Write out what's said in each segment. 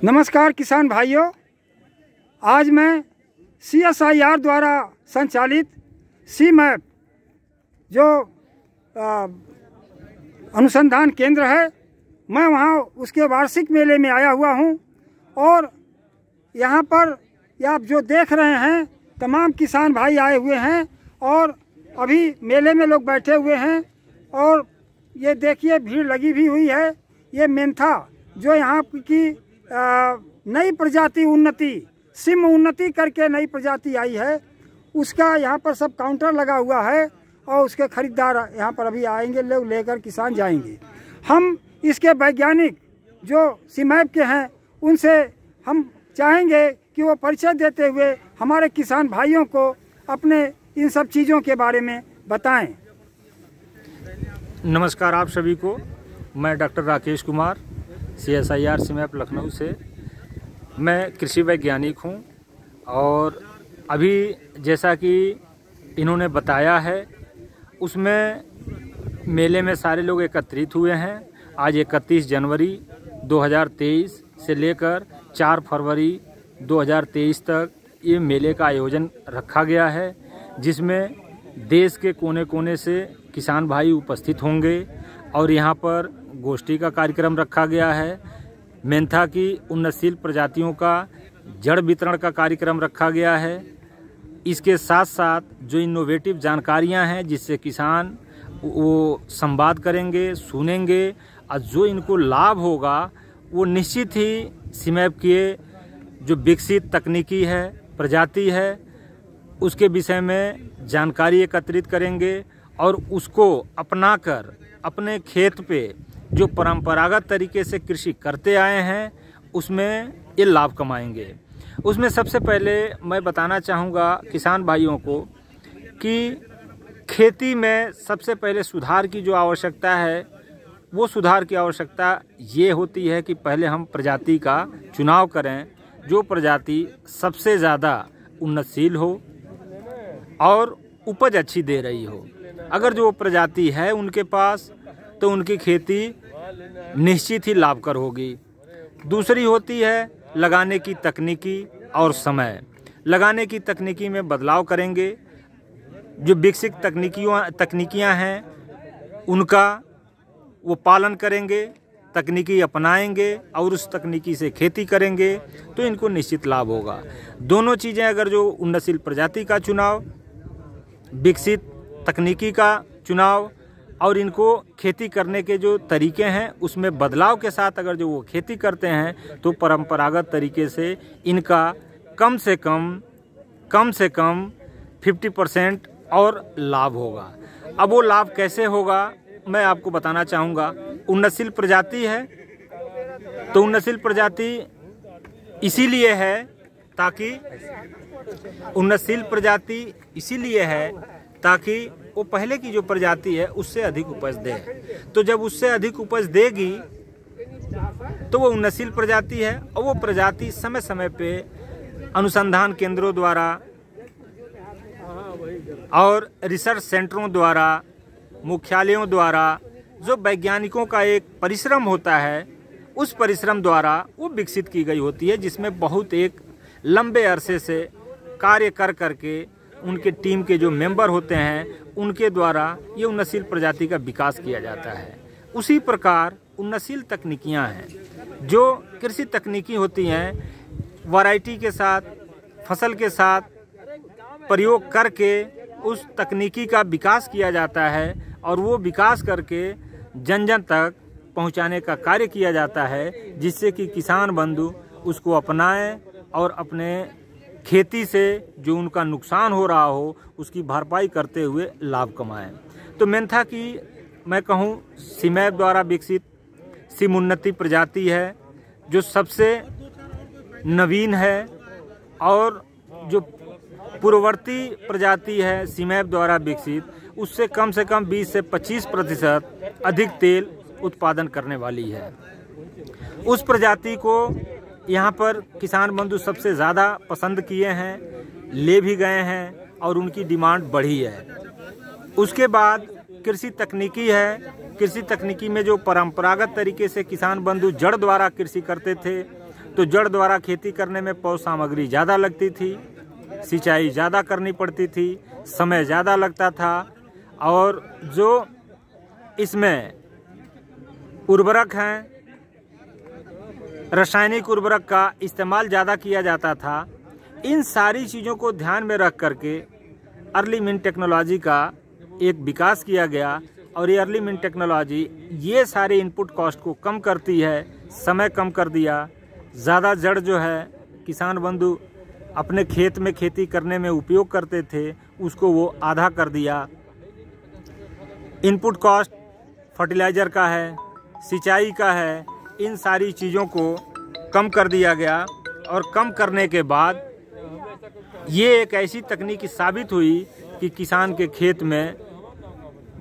नमस्कार किसान भाइयों, आज मैं CSIR द्वारा संचालित CMAP जो अनुसंधान केंद्र है, मैं वहाँ उसके वार्षिक मेले में आया हुआ हूँ। और यहाँ पर आप जो देख रहे हैं तमाम किसान भाई आए हुए हैं और अभी मेले में लोग बैठे हुए हैं। और ये देखिए भीड़ लगी भी हुई है। ये मेंथा जो यहाँ की नई प्रजाति उन्नति सिम उन्नति करके नई प्रजाति आई है, उसका यहाँ पर सब काउंटर लगा हुआ है और उसके खरीदार यहाँ पर अभी आएंगे, लोग लेकर किसान जाएंगे। हम इसके वैज्ञानिक जो CMAP के हैं उनसे हम चाहेंगे कि वो परिचय देते हुए हमारे किसान भाइयों को अपने इन सब चीज़ों के बारे में बताएं। नमस्कार आप सभी को, मैं doctor Rakesh Kumar CSIR CMAP Lucknow से। मैं कृषि वैज्ञानिक हूं और अभी जैसा कि इन्होंने बताया है उसमें मेले में सारे लोग एकत्रित हुए हैं। आज 31 जनवरी 2023 से लेकर 4 फरवरी 2023 तक ये मेले का आयोजन रखा गया है, जिसमें देश के कोने कोने से किसान भाई उपस्थित होंगे और यहाँ पर गोष्ठी का कार्यक्रम रखा गया है। मेंथा की उन्नतशील प्रजातियों का जड़ वितरण का कार्यक्रम रखा गया है। इसके साथ साथ जो इनोवेटिव जानकारियाँ हैं जिससे किसान वो संवाद करेंगे, सुनेंगे और जो इनको लाभ होगा वो निश्चित ही CMAP के जो विकसित तकनीकी है, प्रजाति है, उसके विषय में जानकारी एकत्रित करेंगे और उसको अपनाकर अपने खेत पे जो परंपरागत तरीके से कृषि करते आए हैं उसमें ये लाभ कमाएंगे। उसमें सबसे पहले मैं बताना चाहूँगा किसान भाइयों को कि खेती में सबसे पहले सुधार की जो आवश्यकता है वो सुधार की आवश्यकता ये होती है कि पहले हम प्रजाति का चुनाव करें जो प्रजाति सबसे ज़्यादा उन्नतशील हो और उपज अच्छी दे रही हो। अगर जो प्रजाति है उनके पास तो उनकी खेती निश्चित ही लाभकर होगी। दूसरी होती है लगाने की तकनीकी और समय। लगाने की तकनीकी में बदलाव करेंगे, जो विकसित तकनीकियां हैं उनका वो पालन करेंगे, तकनीकी अपनाएंगे और उस तकनीकी से खेती करेंगे तो इनको निश्चित लाभ होगा। दोनों चीज़ें अगर जो उन्नतशील प्रजाति का चुनाव, विकसित तकनीकी का चुनाव और इनको खेती करने के जो तरीके हैं उसमें बदलाव के साथ अगर जो वो खेती करते हैं तो परंपरागत तरीके से इनका कम से कम 50% और लाभ होगा। अब वो लाभ कैसे होगा मैं आपको बताना चाहूँगा। उन्नतशील प्रजाति है तो उन्नतशील प्रजाति इसीलिए है ताकि वो पहले की जो प्रजाति है उससे अधिक उपज दे। तो जब उससे अधिक उपज देगी तो वो उन्नतशील प्रजाति है और वो प्रजाति समय समय पे अनुसंधान केंद्रों द्वारा और रिसर्च सेंटरों द्वारा, मुख्यालयों द्वारा जो वैज्ञानिकों का एक परिश्रम होता है उस परिश्रम द्वारा वो विकसित की गई होती है, जिसमें बहुत एक लंबे अरसे से कार्य कर करके उनके टीम के जो मेंबर होते हैं उनके द्वारा ये उन्नतशील प्रजाति का विकास किया जाता है। उसी प्रकार उन्नतशील तकनीकियां हैं जो कृषि तकनीकी होती हैं, वैरायटी के साथ, फसल के साथ प्रयोग करके उस तकनीकी का विकास किया जाता है और वो विकास करके जन जन तक पहुंचाने का कार्य किया जाता है, जिससे कि किसान बंधु उसको अपनाएं और अपने खेती से जो उनका नुकसान हो रहा हो उसकी भरपाई करते हुए लाभ कमाएं। तो मेंथा की मैं कहूँ CMAP द्वारा विकसित सिम उन्नति प्रजाति है जो सबसे नवीन है और जो पूर्ववर्ती प्रजाति है CMAP द्वारा विकसित उससे कम 20 से 25% अधिक तेल उत्पादन करने वाली है। उस प्रजाति को यहाँ पर किसान बंधु सबसे ज़्यादा पसंद किए हैं, ले भी गए हैं और उनकी डिमांड बढ़ी है। उसके बाद कृषि तकनीकी है। कृषि तकनीकी में जो परंपरागत तरीके से किसान बंधु जड़ द्वारा कृषि करते थे तो जड़ द्वारा खेती करने में पौध सामग्री ज़्यादा लगती थी, सिंचाई ज़्यादा करनी पड़ती थी, समय ज़्यादा लगता था और जो इसमें उर्वरक हैं, रासायनिक उर्वरक का इस्तेमाल ज़्यादा किया जाता था। इन सारी चीज़ों को ध्यान में रख करके अर्ली मिन टेक्नोलॉजी का एक विकास किया गया और ये अर्ली मिन टेक्नोलॉजी ये सारे इनपुट कॉस्ट को कम करती है, समय कम कर दिया। ज़्यादा जड़ जो है किसान बंधु अपने खेत में खेती करने में उपयोग करते थे, उसको वो आधा कर दिया। इनपुट कॉस्ट फर्टिलाइज़र का है, सिंचाई का है, इन सारी चीज़ों को कम कर दिया गया और कम करने के बाद ये एक ऐसी तकनीक साबित हुई कि किसान के खेत में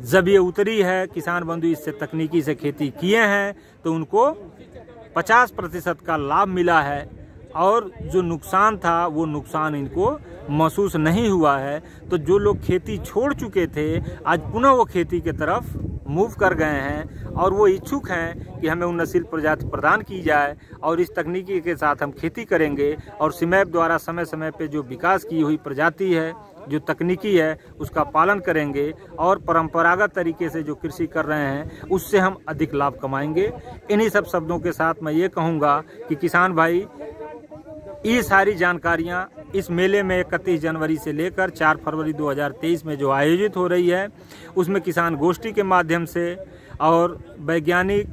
जब ये उतरी है, किसान बंधु इससे तकनीकी से खेती किए हैं तो उनको 50% का लाभ मिला है और जो नुकसान था वो नुकसान इनको महसूस नहीं हुआ है। तो जो लोग खेती छोड़ चुके थे आज पुनः वो खेती के तरफ मूव कर गए हैं और वो इच्छुक हैं कि हमें उन्नतशील प्रजाति प्रदान की जाए और इस तकनीकी के साथ हम खेती करेंगे और सीमैप द्वारा समय समय पे जो विकास की हुई प्रजाति है, जो तकनीकी है, उसका पालन करेंगे और परंपरागत तरीके से जो कृषि कर रहे हैं उससे हम अधिक लाभ कमाएंगे। इन्हीं सब शब्दों के साथ मैं ये कहूँगा कि किसान भाई ये सारी जानकारियाँ इस मेले में 31 जनवरी से लेकर 4 फरवरी 2023 में जो आयोजित हो रही है उसमें किसान गोष्ठी के माध्यम से और वैज्ञानिक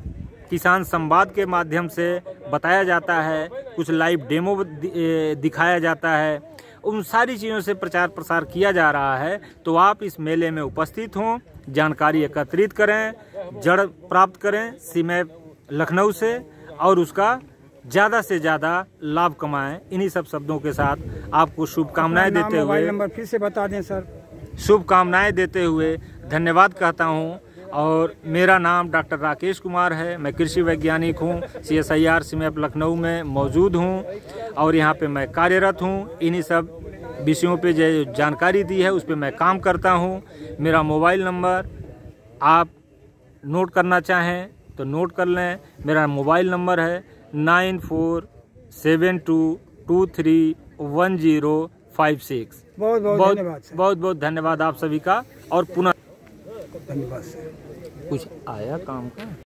किसान संवाद के माध्यम से बताया जाता है, कुछ लाइव डेमो दिखाया जाता है, उन सारी चीज़ों से प्रचार प्रसार किया जा रहा है। तो आप इस मेले में उपस्थित हों, जानकारी एकत्रित करें, जड़ प्राप्त करें सीमैप लखनऊ से और उसका ज़्यादा से ज़्यादा लाभ कमाएं। इन्हीं सब शब्दों के साथ आपको शुभकामनाएं देते हुए, मोबाइल नंबर फिर से बता दें सर। शुभकामनाएं देते हुए धन्यवाद कहता हूं। और मेरा नाम डॉक्टर राकेश कुमार है, मैं कृषि वैज्ञानिक हूं, CSIR सीमैप लखनऊ में मौजूद हूं और यहां पे मैं कार्यरत हूं। इन्हीं सब विषयों पे जो जानकारी दी है उस पे मैं काम करता हूं। मेरा मोबाइल नंबर आप नोट करना चाहें तो नोट कर लें। मेरा मोबाइल नंबर है 9472231056। बहुत बहुत धन्यवाद आप सभी का और पुनः धन्यवाद सर। कुछ आया काम का।